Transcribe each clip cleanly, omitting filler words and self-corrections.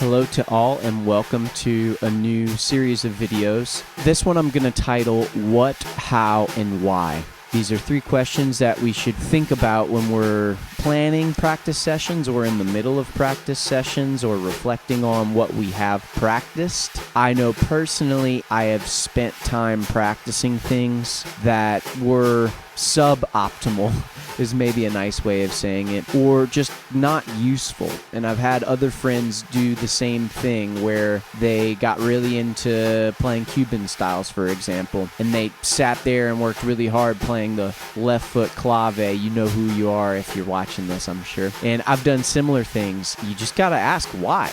Hello to all and welcome to a new series of videos. This one I'm going to title What, How, and Why. These are 3 questions that we should think about when we're planning practice sessions or in the middle of practice sessions or reflecting on what we have practiced. I know personally I have spent time practicing things that were suboptimal is maybe a nice way of saying it, or just not useful. And I've had other friends do the same thing where they got really into playing Cuban styles, for example, and they sat there and worked really hard playing the left foot clave. You know who you are if you're watching this, I'm sure. And I've done similar things. You just gotta ask why.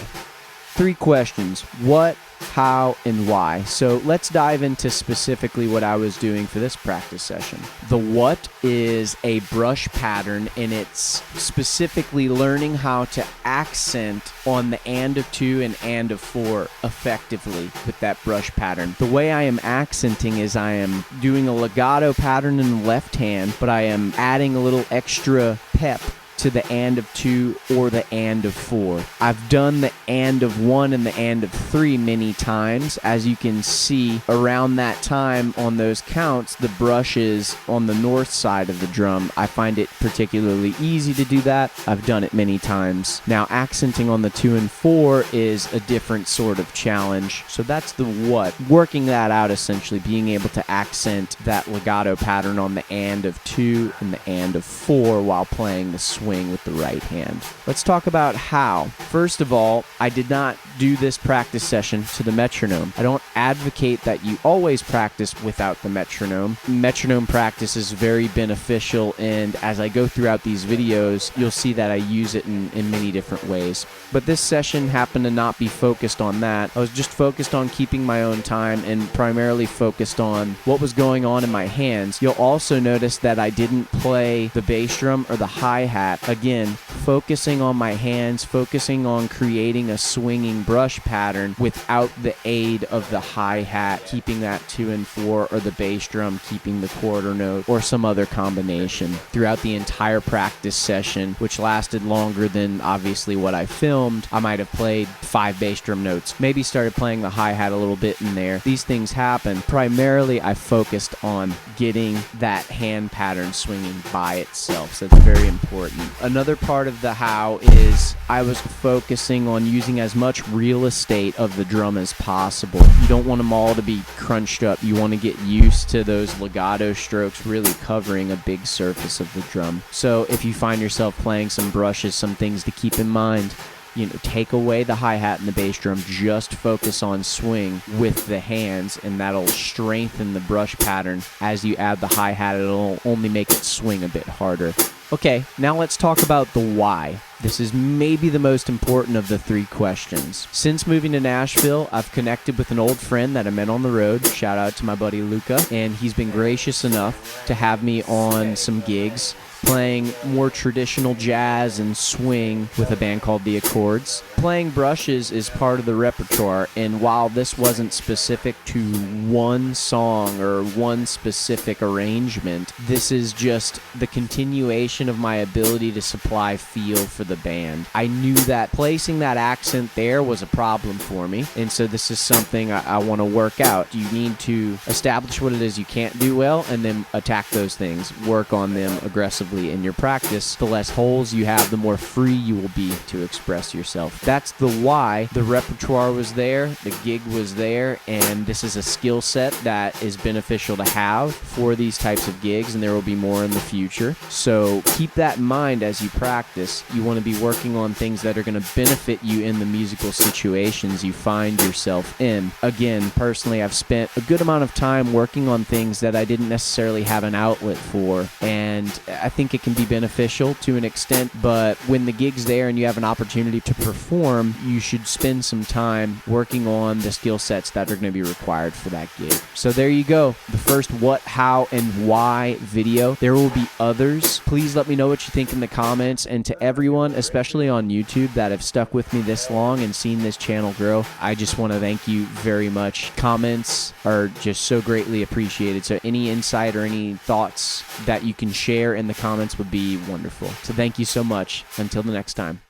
3 questions: what, how, and why. So let's dive into specifically what I was doing for this practice session. The what is a brush pattern, and it's specifically learning how to accent on the and of 2 and and of 4 effectively with that brush pattern. The way I am accenting is I am doing a legato pattern in the left hand, but I am adding a little extra pep to the and of 2 or the and of 4. I've done the and of 1 and the and of 3 many times. As you can see, around that time on those counts, the brush is on the north side of the drum. I find it particularly easy to do that. I've done it many times. Now, accenting on the 2 and 4 is a different sort of challenge. So that's the what. Working that out, essentially, being able to accent that legato pattern on the and of 2 and the and of 4 while playing the swing with the right hand. Let's talk about how. First of all, I did not do this practice session to the metronome. I don't advocate that you always practice without the metronome. Metronome practice is very beneficial, and as I go throughout these videos, you'll see that I use it in many different ways. But this session happened to not be focused on that. I was just focused on keeping my own time and primarily focused on what was going on in my hands. You'll also notice that I didn't play the bass drum or the hi-hat. Again, focusing on my hands, focusing on creating a swinging brush pattern without the aid of the hi-hat, keeping that 2 and 4, or the bass drum keeping the quarter note, or some other combination. Throughout the entire practice session, which lasted longer than obviously what I filmed, I might have played 5 bass drum notes, maybe started playing the hi-hat a little bit in there. These things happen. Primarily, I focused on getting that hand pattern swinging by itself, so it's very important. Another part of the how is I was focusing on using as much real estate of the drum as possible. You don't want them all to be crunched up. You want to get used to those legato strokes really covering a big surface of the drum. So if you find yourself playing some brushes, some things to keep in mind: take away the hi-hat and the bass drum, just focus on swing with the hands, and that'll strengthen the brush pattern. As you add the hi-hat, it'll only make it swing a bit harder. Okay, now let's talk about the why. This is maybe the most important of the 3 questions. Since moving to Nashville, I've connected with an old friend that I met on the road. Shout out to my buddy Luca, and he's been gracious enough to have me on some gigs playing more traditional jazz and swing with a band called The Accords. Playing brushes is part of the repertoire, and while this wasn't specific to one song or one specific arrangement, this is just the continuation of my ability to supply feel for the band. I knew that placing that accent there was a problem for me, and so this is something I want to work out. You need to establish what it is you can't do well, and then attack those things. Work on them aggressively in your practice. The less holes you have, the more free you will be to express yourself. That's the why. The repertoire was there, the gig was there, and this is a skill set that is beneficial to have for these types of gigs, and there will be more in the future. So keep that in mind as you practice. You want to be working on things that are going to benefit you in the musical situations you find yourself in. Again, personally, I've spent a good amount of time working on things that I didn't necessarily have an outlet for, and I think it can be beneficial to an extent, but when the gig's there and you have an opportunity to perform, you should spend some time working on the skill sets that are going to be required for that gig. So there you go, the first what, how, and why video. There will be others. Please let me know what you think in the comments, and to everyone, especially on YouTube, that have stuck with me this long and seen this channel grow, I just want to thank you very much. Comments are just so greatly appreciated, so any insight or any thoughts that you can share in the comments would be wonderful. So thank you so much. Until the next time.